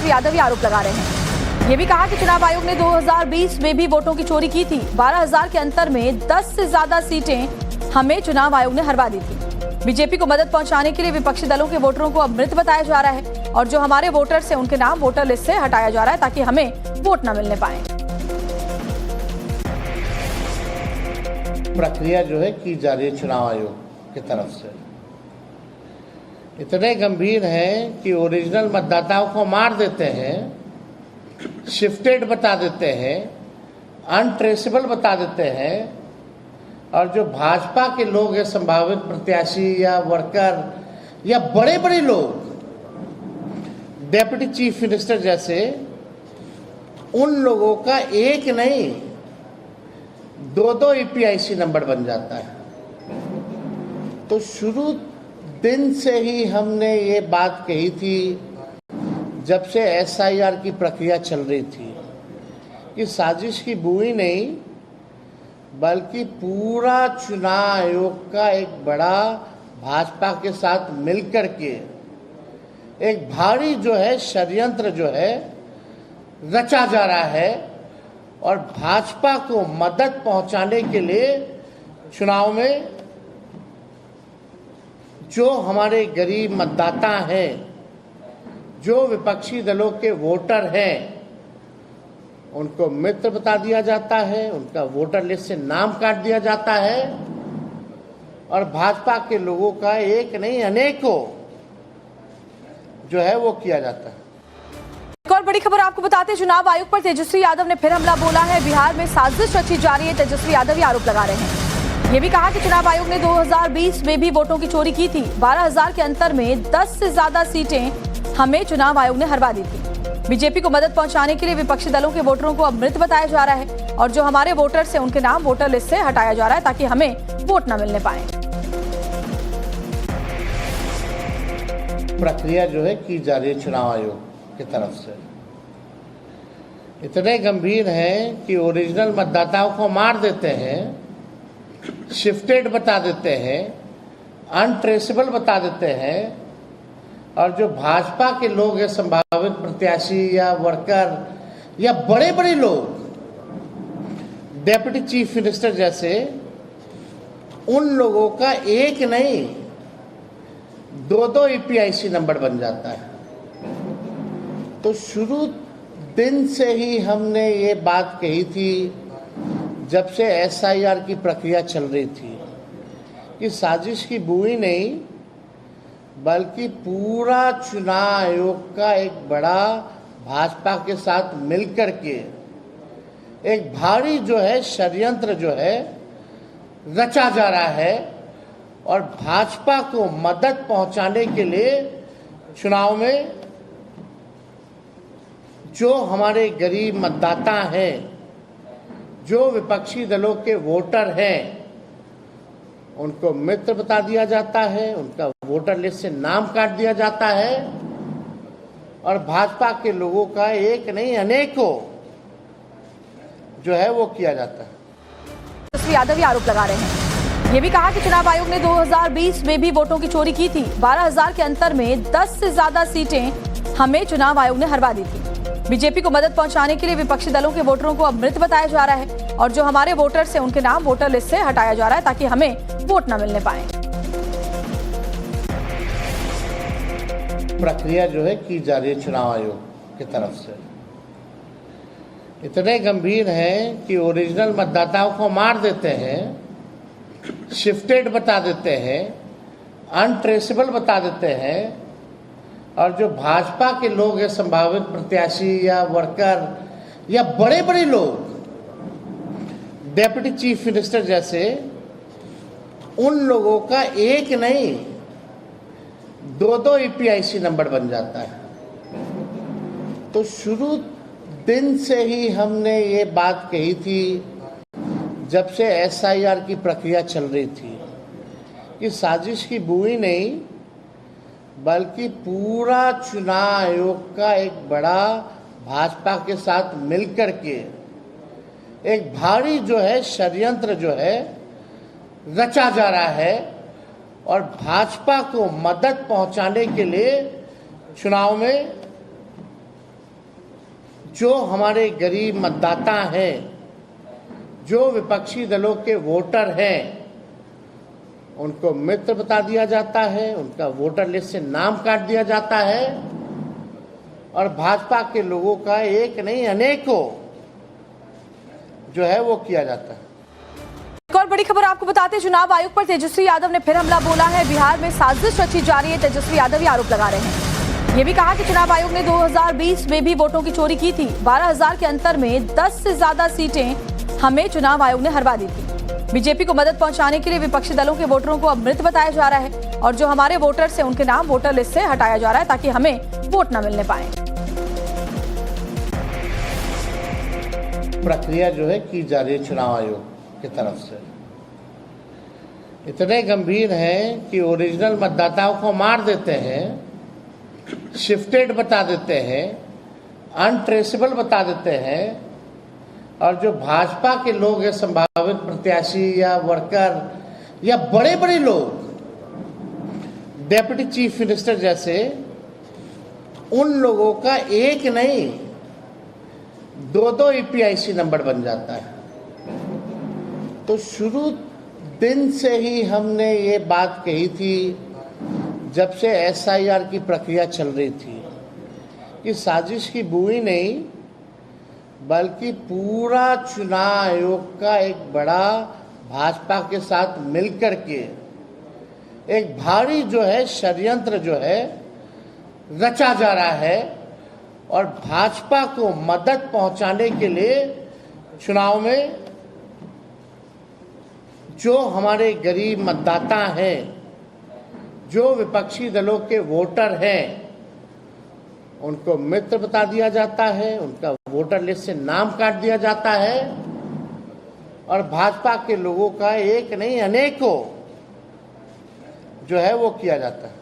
तेजस्वी यादव ये आरोप लगा रहे हैं। ये भी कहा कि चुनाव आयोग ने 2020 में भी वोटों की चोरी की थी। 12,000 के अंतर में 10 से ज्यादा सीटें हमें चुनाव आयोग ने हरवा दी थी। बीजेपी को मदद पहुंचाने के लिए विपक्षी दलों के वोटरों को अब मृत बताया जा रहा है और जो हमारे वोटर्स हैं उनके नाम वोटर लिस्ट से हटाया जा रहा है ताकि हमें वोट न मिलने पाए। प्रक्रिया जो है की जा रही है चुनाव आयोग की तरफ से इतने गंभीर है कि ओरिजिनल मतदाताओं को मार देते हैं, शिफ्टेड बता देते हैं, अनट्रेसेबल बता देते हैं और जो भाजपा के लोग हैं, संभावित प्रत्याशी या वर्कर या बड़े बड़े लोग, डेप्यूटी चीफ मिनिस्टर जैसे, उन लोगों का एक नहीं 2-2 EPIC नंबर बन जाता है। तो शुरू दिन से ही हमने ये बात कही थी, जब से SIR की प्रक्रिया चल रही थी, कि साजिश की बुई नहीं बल्कि पूरा चुनाव आयोग का एक बड़ा भाजपा के साथ मिलकर के एक भारी जो है षड्यंत्र जो है रचा जा रहा है और भाजपा को मदद पहुंचाने के लिए चुनाव में जो हमारे गरीब मतदाता हैं, जो विपक्षी दलों के वोटर हैं, उनको मित्र बता दिया जाता है, उनका वोटर लिस्ट से नाम काट दिया जाता है और भाजपा के लोगों का एक नहीं अनेकों जो है वो किया जाता है। एक और बड़ी खबर आपको बताते हैं, चुनाव आयोग पर तेजस्वी यादव ने फिर हमला बोला है। बिहार में साजिश रची जा रही है, तेजस्वी यादव ये आरोप लगा रहे हैं। ये भी कहा कि चुनाव आयोग ने 2020 में भी वोटों की चोरी की थी। 12,000 के अंतर में 10 से ज्यादा सीटें हमें चुनाव आयोग ने हरवा दी थी। बीजेपी को मदद पहुंचाने के लिए विपक्षी दलों के वोटरों को अब मृत बताया जा रहा है और जो हमारे वोटर्स हैं उनके नाम वोटर लिस्ट से हटाया जा रहा है ताकि हमें वोट न मिलने पाए। प्रक्रिया जो है की जा रही है चुनाव आयोग की तरफ से इतने गंभीर है कि ओरिजिनल मतदाताओं को मार देते हैं, शिफ्टेड बता देते हैं, अनट्रेसेबल बता देते हैं और जो भाजपा के लोग हैं, संभावित प्रत्याशी या वर्कर या बड़े बड़े लोग, डेप्यूटी चीफ मिनिस्टर जैसे, उन लोगों का एक नहीं 2-2 EPIC नंबर बन जाता है। तो शुरू दिन से ही हमने ये बात कही थी, जब से SIR की प्रक्रिया चल रही थी, कि साजिश की बुई नहीं बल्कि पूरा चुनाव आयोग का एक बड़ा भाजपा के साथ मिलकर के एक भारी जो है षड्यंत्र जो है रचा जा रहा है और भाजपा को मदद पहुंचाने के लिए चुनाव में जो हमारे गरीब मतदाता हैं, जो विपक्षी दलों के वोटर हैं, उनको मित्र बता दिया जाता है, उनका वोटर लिस्ट से नाम काट दिया जाता है और भाजपा के लोगों का एक नहीं अनेकों जो है वो किया जाता है। तेजस्वी यादव ये आरोप लगा रहे हैं। ये भी कहा कि चुनाव आयोग ने 2020 में भी वोटों की चोरी की थी। 12,000 के अंतर में 10 से ज्यादा सीटें हमें चुनाव आयोग ने हरवा दी थी। बीजेपी को मदद पहुंचाने के लिए विपक्षी दलों के वोटरों को अब मृत बताया जा रहा है और जो हमारे वोटर्स हैं उनके नाम वोटर लिस्ट से हटाया जा रहा है ताकि हमें वोट न मिलने पाए। प्रक्रिया जो है की जा रही है चुनाव आयोग की तरफ से इतने गंभीर है कि ओरिजिनल मतदाताओं को मार देते हैं, शिफ्टेड बता देते हैं, अनट्रेसेबल बता देते हैं और जो भाजपा के लोग हैं, संभावित प्रत्याशी या वर्कर या बड़े बड़े लोग, डेप्यूटी चीफ मिनिस्टर जैसे, उन लोगों का एक नहीं 2-2 EPIC नंबर बन जाता है। तो शुरू दिन से ही हमने ये बात कही थी, जब से SIR की प्रक्रिया चल रही थी, कि साजिश की बुई नहीं बल्कि पूरा चुनाव आयोग का एक बड़ा भाजपा के साथ मिलकर के एक भारी जो है षड्यंत्र जो है रचा जा रहा है और भाजपा को मदद पहुंचाने के लिए चुनाव में जो हमारे गरीब मतदाता हैं, जो विपक्षी दलों के वोटर हैं, उनको मित्र बता दिया जाता है, उनका वोटर लिस्ट से नाम काट दिया जाता है और भाजपा के लोगों का एक नहीं अनेकों जो है वो किया जाता है। एक और बड़ी खबर आपको बताते हैं, चुनाव आयोग पर तेजस्वी यादव ने फिर हमला बोला है। बिहार में साजिश रची जा रही है, तेजस्वी यादव ही आरोप लगा रहे हैं। ये भी कहा कि चुनाव आयोग ने 2020 में भी वोटों की चोरी की थी। 12,000 के अंतर में 10 से ज्यादा सीटें हमें चुनाव आयोग ने हरवा दी थी। बीजेपी को मदद पहुंचाने के लिए विपक्षी दलों के वोटरों को अब मृत बताया जा रहा है और जो हमारे वोटर्स हैं उनके नाम वोटर लिस्ट से हटाया जा रहा है ताकि हमें वोट न मिलने पाए। प्रक्रिया जो है की जा रही है चुनाव आयोग की तरफ से इतने गंभीर हैं कि ओरिजिनल मतदाताओं को मार देते हैं, शिफ्टेड बता देते हैं, अनट्रेसेबल बता देते हैं और जो भाजपा के लोग हैं, संभावित प्रत्याशी या वर्कर या बड़े बड़े लोग, डेप्यूटी चीफ मिनिस्टर जैसे, उन लोगों का एक नहीं 2-2 EPIC नंबर बन जाता है। तो शुरू दिन से ही हमने ये बात कही थी, जब से SIR की प्रक्रिया चल रही थी, कि साजिश की बुई नहीं बल्कि पूरा चुनाव आयोग का एक बड़ा भाजपा के साथ मिलकर के एक भारी जो है षड्यंत्र जो है रचा जा रहा है और भाजपा को मदद पहुंचाने के लिए चुनाव में जो हमारे गरीब मतदाता हैं, जो विपक्षी दलों के वोटर हैं, उनको मित्र बता दिया जाता है, उनका वोटर लिस्ट से नाम काट दिया जाता है और भाजपा के लोगों का एक नहीं अनेकों जो है वो किया जाता है।